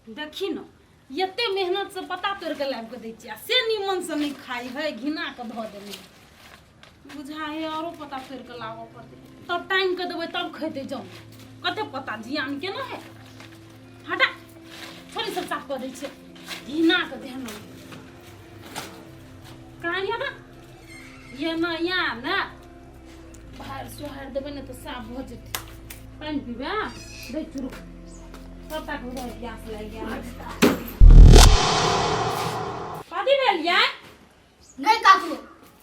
देखी न एते मेहनत से पता तोड़ के लाब के दै छियै से निमन से नहीं खाई है घिना के धऽ देने बुझाए औरो पता तोड़ के लाबऽ पड़तै तब टाइम के देबै तब खैते जाऊ कते पता जियान केना है हटा थोड़ी सब साफ कर दै छियै घिना के देहन कहानी हटा ये ना या ना बाहर सोहर देबै ने तो साफ हो जेतै पानी पीबे दै चुरू पता को उधर प्यास लग गया पादी भेल या नहीं काकू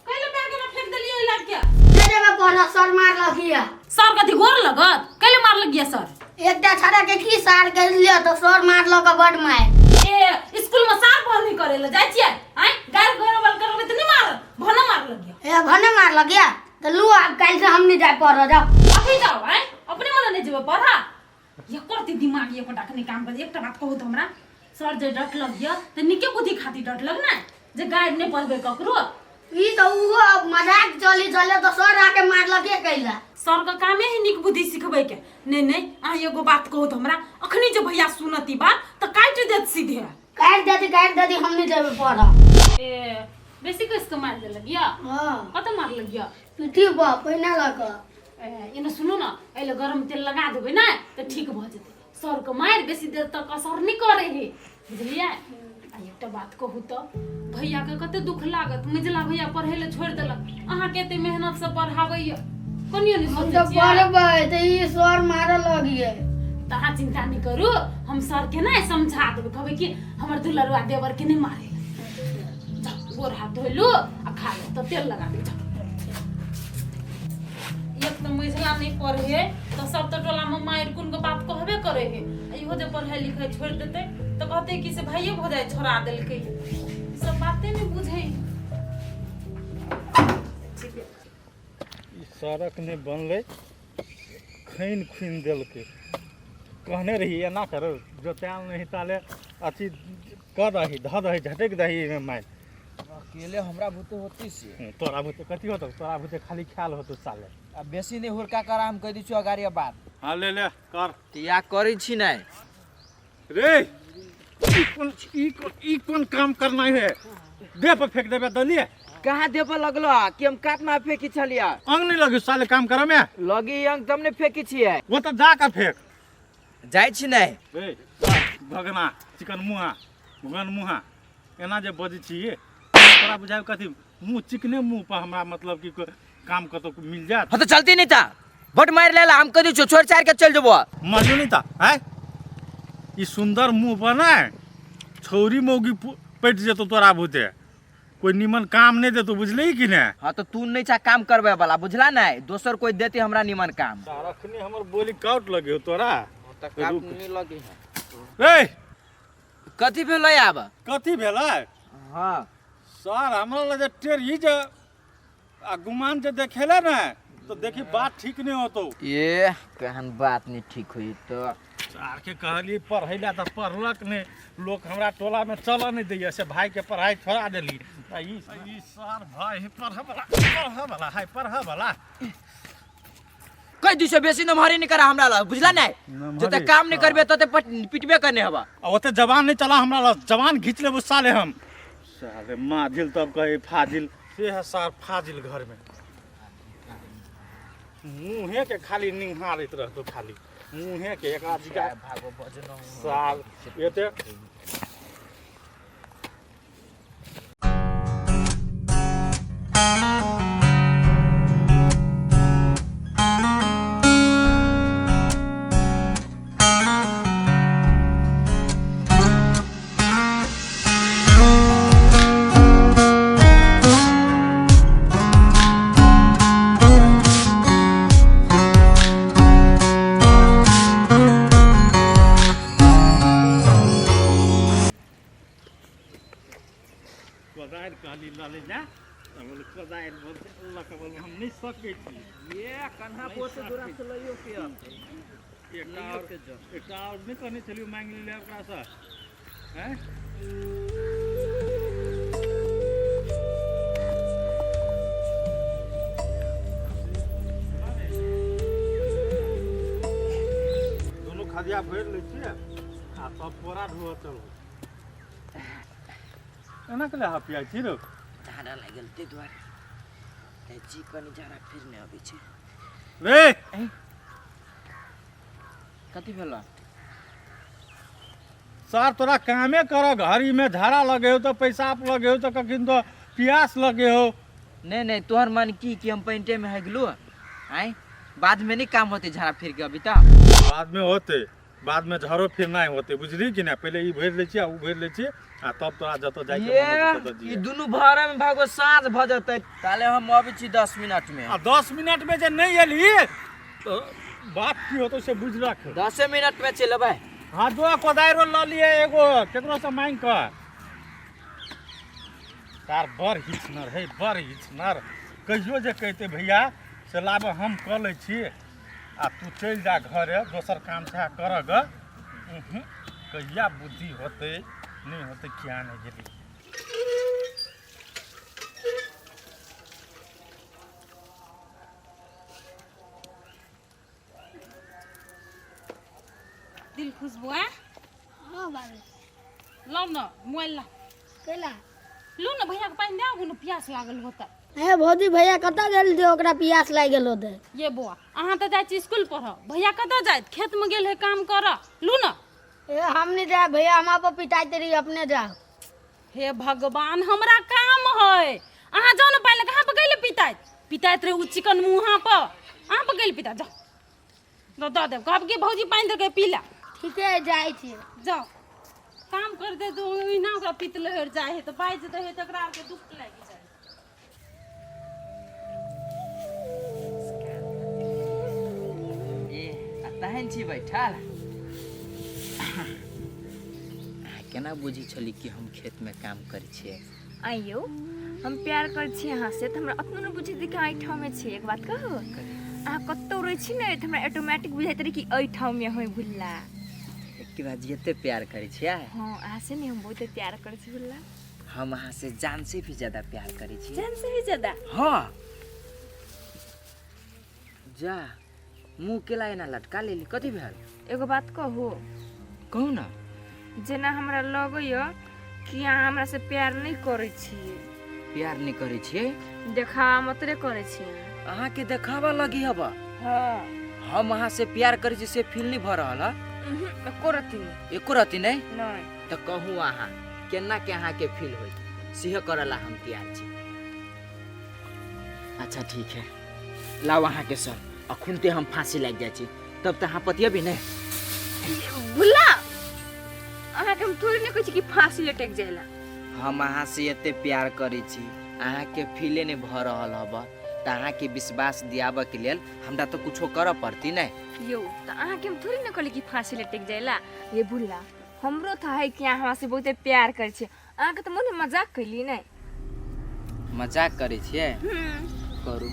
कैले बैग में फेंक देलिए लग गया तेरे में पड़ा सर मार लगिया सर कथी गोर लगत कैले मार लग गया सर एकटा छड़ा के की सार के लियो तो सर मार लग बड मार ए स्कूल में सार पढ़ नहीं करे ले जाय छियै आय गार गोरबल करबे त नहीं मार भने मार लग गया ए भने मार लगिया तो लू अब कल से हम नहीं जाए पढ़ जाओ अभी जाओ आय अपने मन नहीं जेबे पढ़ा ये करती दिमाग ये कोटा के काम कर एकटा बात कहू त हमरा सर जे डट लग गया त निके बुद्धि खाती डट लग ना जे गाइड नहीं पढ़बे ककरो ई तो वो मजाक चले तो सर आके मार लगे कैला सर का काम है निक बुद्धि सिखबै के नहीं आ एगो बात कहू त हमरा अखनी जे भैया सुनती बात त काट देत सीधे काट देती हम नहीं जाए पढ़ ए बेसी कस के मार दे लगिया हां कत मार लगिया पिठी बा पहिना लग ए सुनो ना एले गरम तेल लगा देबै ना त ठीक भ जेतै सर के मार बेसी देर तक असर नहीं करे है बुझलियै आ एकटा बात कहू त भैया के कते दुख लागत मजला भैया पढ़े ले छोड़ देलक अहाँ के एते मेहनत से पढ़ाबैया कनियो नहीं हम सोचै तो छियै पढ़बै त ई सर मार लगिए त अहाँ चिंता नहीं करू हम सर के ना समझा देबै कहबै कि हमर दुलरुआ देवर के नहीं मारे जाओ गोर हाथ धो लो आ खा लो त तेल लगा दे जाओ एक तो मझला नहीं पढ़े तो सब तो टोला में मार कुन के बात कहबे करे है इहो जे पढ़ाई लिखाई छोड़ देते तो कहते कि से भाइये भौजाई छोड़ा देलकै सब बातें नहीं बुझे ई सड़क ने बनले खैन खुन देलकै कहने रही एना करो जोताल नहीं ताले अथी कर दही ध दही झटक दही में मार अकेले हमरा भूते होती से तोरा भूते कथी होतो तोरा भूते खाली ख्याल होतो साले अब बेसी नहीं हुरका कर हम कह दी छु अगाड़ी बात हां ले ले कर या करै छी नहीं रे ई कौन काम करना है दे पर फेंक देबे दलिए कहाँ दे पर लगलो कि हम काट में फेंकी छलिया अंग नहीं लगे साले काम करे में लगी अंग तुमने फेंकी छिए वो तो जा कर फेंक जाय छी नहीं रे भगना चिकन मुहा भगन मुहा एना जे बजै छी तोरा बुझाय कथी मुंह चिकने मुंह पर हमरा मतलब कि काम कतो मिल जात हां तो चलती नहीं था बट मार लेला हम कह दी छु छोड़ छाड़ के चल जबो मजू नहीं था है ई सुंदर मुंह पर ना छौरी मौगी पट जेतो तोरा भूते कोई निमन काम नहीं देतो बुझली कि ने हां तो तू नहीं चा काम करबे वाला बुझला नहीं दोसर कोई देती हमरा निमन काम रखने हमर बोली काउट लगे हो तोरा तो काम नहीं लगे है ए कथी भेलै आब कथी भेलै हां सर हमरा लगे टेरी जे आ गुमान जे देखेला ना तो देखी बात ठीक नहीं होतो ये कहन बात नहीं ठीक हुई तो चार के कहली पढ़ैला त पढ़लक ने लोग हमरा टोला में चल नहीं दैया से भाई के पढ़ाई छोड़ा देली ई सर भाई पढ़ वाला कई दिस बेसी नमहरी नहीं करा हमरा ला बुझला नहीं जते काम नहीं करबे तते पिटबे करने हवा ओते जवान नहीं चला हमरा ला जवान घिच ले साले हम साले माजिल तब कहे फाजिल से है सर फाजिल घर में मुंहे के खाली निहारत रहतो खाली मुंहे के एक आदमी का भागो भजन साल एते कदार काली लाले जा हमल कदार बोलते अल्लाह का बोल हम नहीं सके छी ये कन्हा पोते दूरा से लइयो के एक और नहीं कहने चलियो मांग ले ओकरा से हैं दोनों खदिया भर ले छिए आ तब पोरा धो चलो एना के ला पिया छी रो झाड़ा लागल ते द्वारे ए जी कनी झाड़ा फिर ने अबै छै रे कथी भेल सर तोरा कामे कर घड़ी में झाड़ा लगे हो तो पेशाब लगे हो तो कखिन तो प्यास लगे हो नहीं नहीं तोहर मन की कि हम पेंटे में है गलो आय बाद में नहीं काम होते झाड़ा फिर के अभी तक बाद में होते बाद में झाड़ो फिर नहीं होते बुझली कि ना पहले ई भर ले छी आ उ भर ले छी आ तब तोरा जतो जाय के मन होते ये दोनों भाड़ा में भागो साँझ भ जते ताले हम अबै छी 10 मिनट में आ 10 मिनट में जे नहीं एली तो बात की होतो से बुझ रख 10 मिनट में चलबै हां दो कोदायरो ल लिए एगो केकरो से मांग कर तार बर हिचनर है बर हिचनर कहियो जे कहते भैया से लाब हम क लै छी आ तू चल जा घरे दोसर काम से कर ग कहिया बुद्धि होते नहीं होते क्या नहीं गेली दिल खुशबू है हाँ बाबू लो ना मोबाइल ला केला लो ना भैया के पानी दे ना प्यास लागल होता हे भौजी भैया कतऽ गेल थे ओकरा प्यास लागि गेल होते ये बुआ अहाँ तो जाय छी स्कूल पढ़ भैया कतऽ जायत खेत में गेल है काम कर लू ना ए हम नहीं जाए भैया हमारा पर पिटाई रही अपने जाओ हे भगवान हमरा काम है अहाँ जाओ ना पहले कहाँ पे गइले पिताइत रहे उ चिकन मुँहा पर अहाँ पे गइले पिता जाओ दो दे कब के भौजी पानी दे के पीला ठीक है जाए छी जाओ काम कर दे तो इना ओकरा पित लहर जाए है तो बाइज दे है तकरा के दुख लागी जाए ए तहन छी बैठल केना बुझी छली कि हम खेत में काम करै छियै आइयो हम प्यार कर छी अहाँ से त हमरा अपनो न बुझे दी कि एहि ठाव में छी एक बात कहू अहाँ कतौ रहै छी ने त हमरा ऑटोमेटिक बुझाइत रही कि एहि ठाव में होय भुल्ला एक बात जते प्यार करै छियै हां अहाँ से ने हम बहुत प्यार कर छी भुल्ला हम अहाँ से जान से भी ज्यादा प्यार करै छी जान से भी ज्यादा हाँ जा मुंह केला एना लटका लेली कथी भेल एगो बात कहू कहू ना जेना हमरा लगैयो कि अहाँ हमरा से प्यार नहीं करै छी प्यार नहीं करै छियै देखा मतरे करै छी अहाँ के देखावा लगी हबा हां हम अहाँ से प्यार करै छी से फील नहीं भ रहल एको रति नहीं एको रति नहीं नहीं तो कहू अहाँ केना के अहाँ के फील होई सिह करला हम तैयार छी अच्छा ठीक है लाओ अहाँ के सर अखुनते हम फांसी लग जाय छी तब त अहाँ पतिया भी नहीं भुल्ला अहाँ के हम थोड़ी नहीं कहै छी कि फांसी लटक जाइला हम अहाँ से एते प्यार करै छी अहाँ के फीले नहीं भ रहल हबा त अहाँ के विश्वास दियाबे के लेल हमरा तो कुछो करऽ पड़ती नहीं यो त अहाँ के हम थोड़ी न कहली कि फांसी लटक जाइला ये भुल्ला हमरो था है कि अहाँ हमरा से बहुते प्यार कर छी अहाँ के त मोने मजाक कैली नहीं मजाक करै छियै करू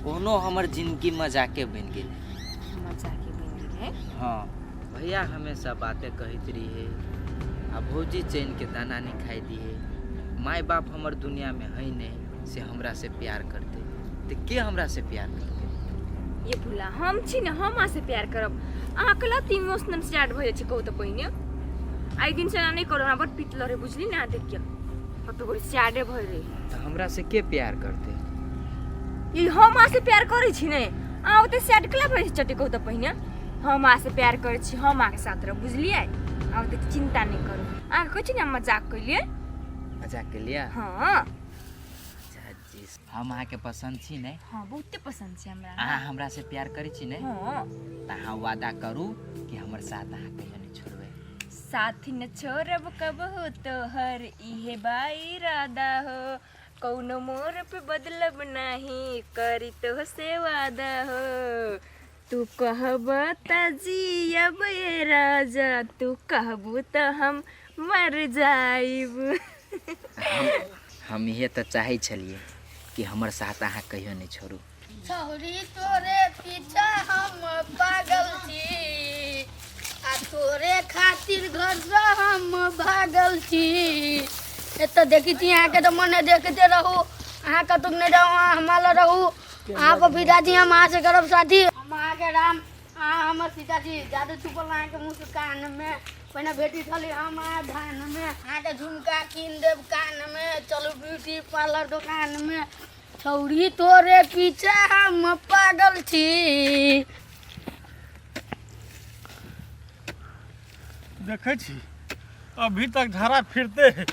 कोनो हमर जिंदगी मजाके बन गेल मजाक बन गेल हाँ भैया हमेशा बातें कहते रही आ भौजी चैन के दाना नहीं खाई दिए माय बाप हमर दुनिया में है नहीं से हमरा से प्यार करते तो के हमरा से प्यार करते ये भुल्ला हम छी न हम अहाँ से प्यार करब अहाँ कला त इमोशनल स्टार्ट भ जाइ छी कहू त पहिने आइ दिन से नहीं करू हमरा बड पितल रे बुझली ना देखियो कतो बड़ी स्टार्ट भइ रही तो हमरा से के प्यार करते ये हम अहाँ से प्यार करै छी ने अहाँ ओते स्टार्ट कला भइ चटे कहू त पहिने हम अहाँ से प्यार करै छी हम अहाँ के साथ रह बुझलिए अहाँ ओते चिंता नहीं करू अहाँ कहै छी न मजाक कैलिए मजाक के लिया हां हम अहाँ के पसंद छी नहीं हां बहुते पसंद छै हमरा अहाँ हमरा से प्यार करै छी नहीं हां त अहाँ वादा करू कि हमर साथ अहाँ कहियो नहीं छोड़बै साथी न छोड़ब कबहू तोहर इहे बा इरादा हो कौनो मोर पे बदलब नहीं करी तो से वादा हो तू कहब त जियब ये राजा तू कहबू त हम मर जाइब हम ये तो चाहे छलिए कि हमर साथ अहाँ कहियो नहीं छोड़ू छोरी तोरे पीछा हम पागल छी आ तोरे खातिर घर से हम भागल छी एत देखी छी अहाँ के तो मने देखते रहू अहाँ कतुक नहीं जाओ हमारा रहू आप पिताजी हम अहाँ से करब साथी हम अहाँ के राम हाँ हमर सीताजी जादू छुपल अहाँके मुस्कान में पहिने भेटी छली हमार धान में अहाँके झुमका कीन देब कान में चलू ब्यूटी पार्लर दुकान में छौरी तोरे पीछे हम पागल छी। देखे छी अभी तक झाड़ा फिरते है,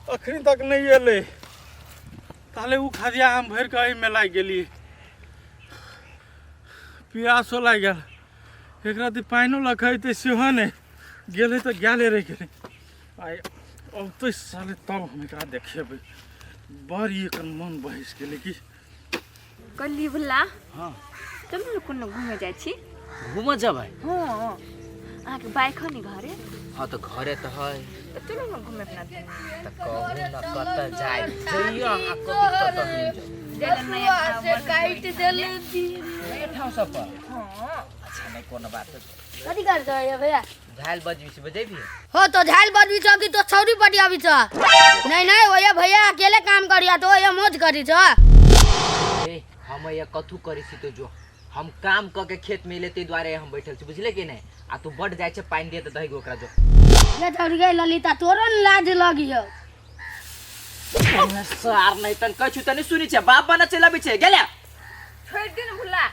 अखनी तक नहीं एले। ताले उ खादिया आम भर के एहि में लाग गेली, प्यासो लाग गेल। एकरा दी पानियो लखैते सेहो नहीं गेले तो गेले रह गेले। आइ अब तो साले तब हम एकरा देखेबै। बड़ी एकर मन बहिस गेले कि कल्ली भुल्ला हाँ चलू न कोनो घूमे जाइ छी। घूम जबै। हाँ अहाँके बाइक ह नि घरे हाँ तो घरे तो है त चलू न घूमे अपना दिन तो कहूँ न कत जाए जइयो अहाँ कभी कत मिल जाओ जगह नया से काट देले दी। ये ठाउँ सब पर। हाँ अच्छा नहीं कोनो बात कथी कर रहे भैया? झाल बजबी से बजेबी हो तो झाल बदबी छ कि तो छौरी पटियाबी छ? नहीं नहीं ओए भैया अकेले काम करिया तो ओए मौज करी छ। ए हम ये कथु करी छी तो जो हम काम क के खेत में लेते द्वारे हम बैठल छी बुझले कि नहीं। आ तू बढ़ जाय छे पानी दे त दही ओकरा जो ये छौरी गई ललिता तोरो न लाज लगियो। सार नहीं तन कछु तनी सुनी छे बाप बना चला भी छे गेल्या छोड़ दिन भुल्ला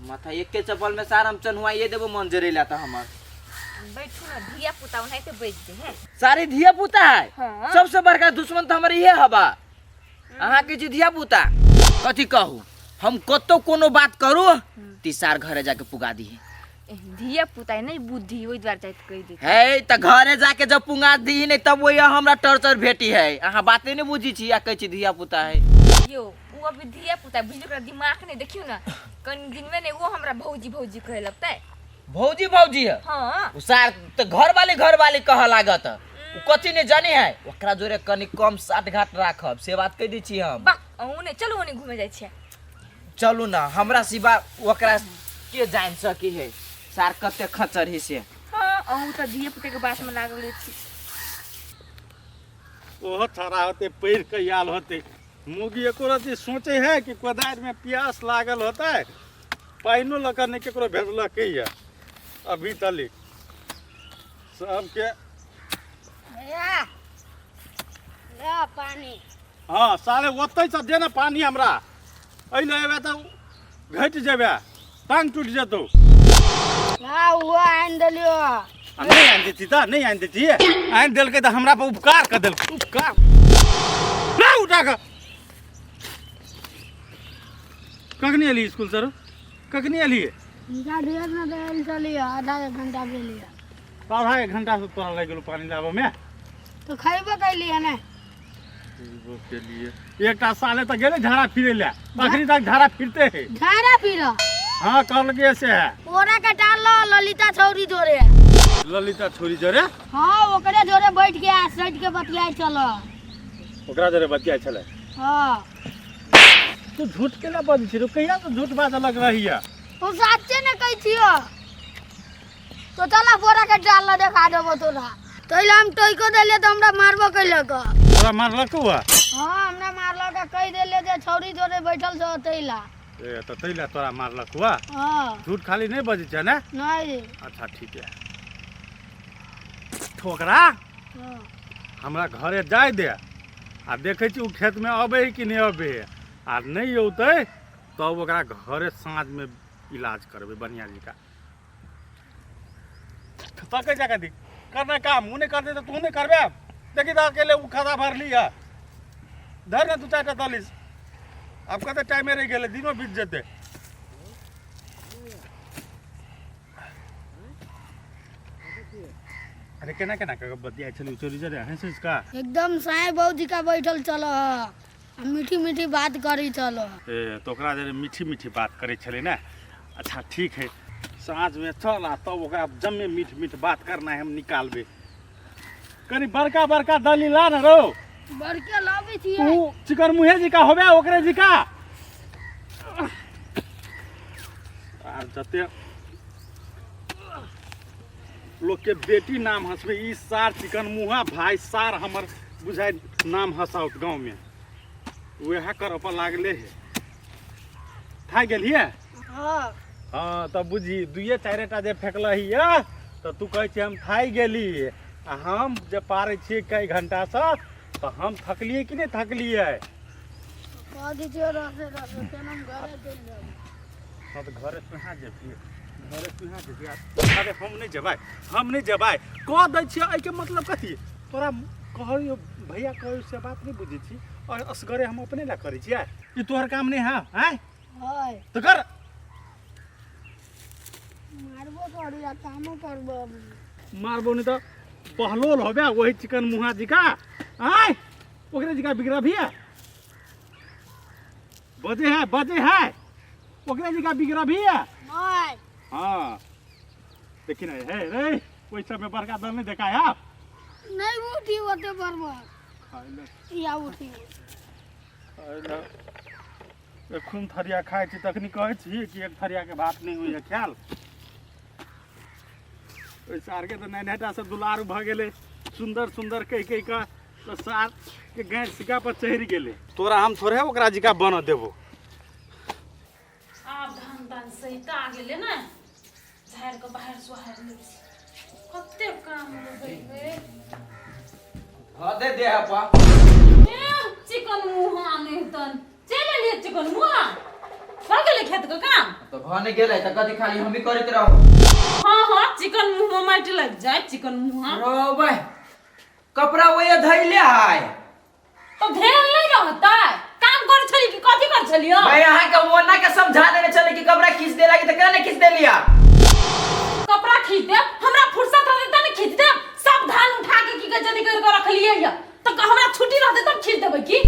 माथा एक के चप्पल में सार हम चनुआ ये देबो मन जरेला त हमर बैठू न धिया पुता नहीं तो बेच दे है। सारी धिया पुता है। हाँ। सबसे बड़का दुश्मन तो हमारे ये हबा अहाँ के जी धिया पुता कथी कहू हम कतो कोनो बात करू तीसार घरे जाके पुगा दी धिया पुता नहीं बुद्धि ओइ द्वार जाइत कहि दे है त घरे जाके जब पुगा दी नहीं तब वो हमरा टर्चर भेटी है। अहाँ बाते नहीं बुझी छी आ कह छी धिया पुता है। यो वो अभी धिया पुता बुझली ओकरा दिमाग नहीं देखियो ना कन दिन में नहीं वो हमरा भौजी भौजी कहे लगता है। भौजी भौजी है हाँ सार तो घर वाली कह लागत उ कथी नहीं जानी है ओकरा जोरे कनी कम साठ घाट राखब से बात कह दी छी हम। बा ओने चलो ओने घूमे जाइ छे। चलू ना हमरा सिवा ओकरा के जान सकी है सार कते खचर ही से। हाँ अहू तो धिया पुता के बात में लागल छी। ओह थारा होते पैर के याल होते मुगी एको रति सोचे है कि कोदार में प्यास लागल होता है पाइनो लकर नहीं केकरो भेजलक है अभी तली सबके। भैया ले पानी। हाँ साले ओतै से दे ना पानी हमरा अइले एबे त घट जेबे टांग टूट जेतौ। हाँ वो आन देलियो। नहीं आन देती त नहीं आन देती आन देलकै त हमरा पर उपकार कर देल उपकार ना उठा के कखनी एली स्कूल सर कखनी एली इनका ढेर न देल चलियो आधा एक घंटा के लिए आधा एक घंटा से तोरा लग गेलो पानी लाबे में तो खइबो कैलिए ने के लिए एकटा साले त गेले झाड़ा फिरे ले अखनी तक झाड़ा फिरते है। झाड़ा फिरो हाँ कल के से है ओरा के डालो ललिता छौरी जोरे। ललिता छोरी जरे हाँ ओकरे जोरे बैठ के आ सट के बतियाई चलो ओकरा जरे बतिया छले। हाँ तू झूठ के ना बज छी कहिया तो झूठ बात लग रही है। तो सच्चे ने कहि छियो तो चला बोरा के डाल देखा देबो तोरा तइला हम टोई को देले तो हमरा मारबो कैले क तोरा मारलक हुआ हाँ हमरा मारलो के कहि देले जे छौरी जोरे बैठल छ तइला। ए तो तैला तोरा मारलक हुआ हाँ झूठ खाली नहीं बजे छ ना। नहीं अच्छा ठीक है ठोकरा हाँ। हमरा घरे जाय दे आ देखे छी उ खेत में अबे कि नहीं अबे आ नहीं औते तब ओकरा घरे साँझ में इलाज करबे बढ़िया जी का तके जगह दी करना काम उ नहीं करते तो तू नहीं करबे देखी तो अकेले उ खाता भर लिया धर ना 2-4 टा दलिस अब कते टाइम रह गेले दिनो बीत जेते। अरे केना केना के बतिया चली चोरी जरे हंस इसका एकदम साईं बौजी का बैठल चलो मीठी मीठी बात करी चलो। ए तो ओकरा जरे मीठी मीठी बात करे छले ना। अच्छा ठीक है साँझ में चल आ तब ओकरा जम्मे मीठ मीठ बात करना है हम निकालबे कनी बड़का बड़का दलीला न रो बड़के लावे छिए तू चिकर मुहे जी का होबे ओकरे जी का आर जते लोग के बेटी नाम हंसबे ई सार चिकन मुहा भाई सार हमर बुझाय नाम हंसाउत गांव में वह कर अपन लागले है था गेलिए हाँ हाँ तब बुझी दुइये चारिटा जे फेकलही तो तू कहै छी हम थाइ गेली आ हम जे पारै छियै कई घंटा से तो हम थकलिए कि नहीं थकलिए। कह दीजिए रहे रहे केना हम घरे चल जाब। हाँ तो घरे कहाँ जेबी घरे कहाँ जेबी अरे हम नहीं जेबै कह दै छियै एहिके मतलब कथी तोरा कहलियो भैया कहै से बात नहीं बुझै छी और असगरे हम अपने ला करै छियै ई तोहर काम नहीं है हैं हाय तो कर मारबो करू या कामो करबो। मारबो नहीं तो बहलोल होबे वही चिकन मुहा जी का आय ओकरे जी का बिगड़ा भी है बजे है ओकरे जी का बिगड़ा भी है। हाय हाँ देखी नहीं है रे कोई सब में बड़का दल नहीं देखा है आप नहीं उठी होते बर्बाद या उठी खून थरिया खाए छी तखनी कहै छी कि एक थरिया के बात नहीं हुई है ख्याल ओइ सार के तो नैनेटा से दुलारू भ गेले सुंदर सुंदर कह का तो सार के गाय सिका पर चढ़ गेले तोरा हम थोड़े ओकरा जिका बन देबो। आब धान तान सहिता आ गेले ना झाड़ के बाहर सुहार ले कते काम होबे दे दे अपा चिकन मुहा नहीं तन चले लिए चिकन मुहा कर गेले खेत का काम तो भने गेलै त कथि खाली हम ही करैत रहू। हाँ चिकन मुहा माटी लग जाए चिकन मुहा रो भाई कपड़ा ओए धइले आय तो ध्यान नहीं रहता है काम कर छली कि कथि कर छलियो भाई यहाँ के मोना के समझा देने चले कि कपड़ा खींच दे लगी तो केना नहीं खींच दे लिया कपड़ा खींच दे हमरा फुर्सत रहते त नहीं खींच दे सब धान उठा के की जदी कर के रख लिए या तो हमरा छुट्टी रहते तब खींच देबै की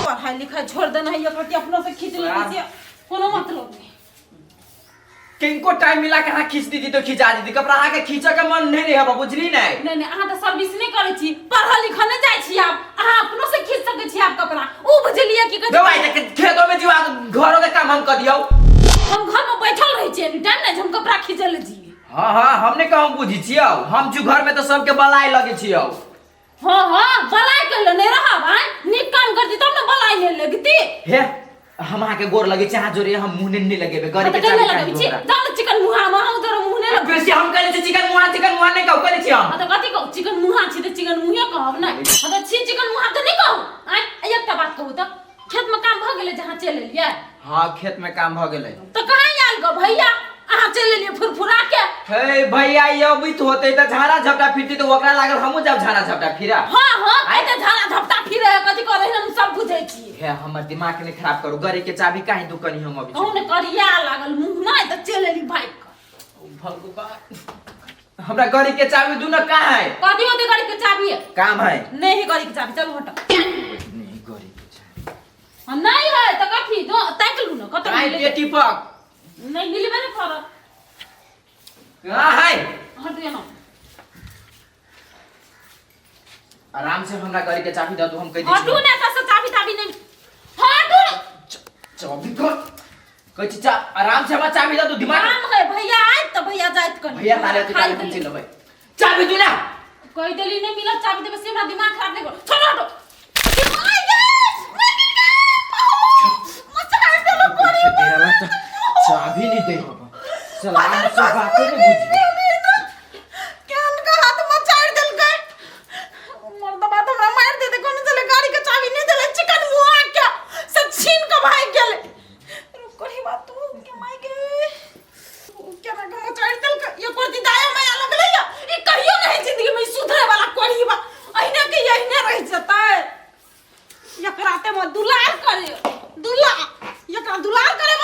पढ़ाई लिखाई छोड़ देना है ये करती अपनों से खींच ली कोनो मतलब नहीं किनको टाइम मिला के हाँ खींच दी तो खींचा दी कपड़ा अहाँ के खींचे के मन नहीं रहे बुझली नहीं नहीं अहाँ तो सर्विस नहीं करे छी पढ़ा लिखा नहीं जाय छी आप अहाँ अपनों से खींच सके छी आप कपड़ा ऊ बुझलिए कि दो भाई खेतों में जीवा घरों के काम हम कर दियो हम घर में बैठल रही छी एनी टाइम नहीं हम कपड़ा खींचे ले जी। हाँ हमने कहूं बुझी छियो हम जो घर में तो सबके बलाई लगे छियो। हाँ बलाई कर ले रहा भाई निक काम कर दी तब ना बलाई ले लगती हे हम आके गोर लगे चाह जोरे हम मुंह नहीं लगेबे करे के चाबी लगे छी जान चिकन मुहा में हम तोरा मुंह नहीं लगे बेसी हम कहले छी चिकन मुहा नहीं कहू कहले छी हम तो कथि कहू चिकन मुहा छी तो चिकन मुहिया कहब ना तो छी चिकन मुहा तो नहीं कहू आई एकटा बात कहू तो खेत में काम भ गेले जहां चले लिया हां खेत में काम भ गेले तो कहां आल गो भैया अहाँ चले लिए फुरफुरा के हे भैया ये अभी तो होते त झाड़ा झपटा फिरती तो ओकरा लागल हमहु जब झाड़ा झपटा फिरा हां आई त झाड़ा झपटा फिरे कथि करे हम सब बुझै छी हे हमर दिमाग ने खराब करू गरे के चाबी काहे दुकानी हम अभी ओने करिया लागल मुंह नहीं त चले ली बाइक भगवान हमरा गरी के चाबी दू न कहां है कथि होते गाड़ी के चाबी है काम है नहीं गाड़ी के चाबी चलो हट नहीं गरी के चाबी नहीं है त कथि दो ताकलू न कत काहे पेटी पक नहीं मिलबे न कर कहां है हट यहाँ आराम से हमरा गरी के चाबी द दो हम कह दी हटू ने त चाबी ताबी नहीं हटू चाबी को कह चा आराम से हमरा चाबी द दो दिमाग काम है भैया आय त भैया जात कर भैया ताले ताले हम चल भाई चाबी दू ना कोई दिल्ली नहीं मिला चाबी देबे से हमरा दिमाग खराब नहीं कर चलो हटो चाबी नहीं दे चला हम सब बातें नहीं बुझी कान का हाथ में चाड़ दिल गए मर्द बात हमरा मार दे कोन चले गाड़ी के चाबी नहीं देले चिकन मुआ के सब छीन के भाग गेले रुक करी बात तू के माई के क्या ना हम चाड़ दिल ये कोती दाया में अलग ले ये कहियो नहीं जिंदगी में सुधरे वाला कोई बा अहिना के यही रह जाता है ये कराते में दुलार करे दुला ये का दुलार करे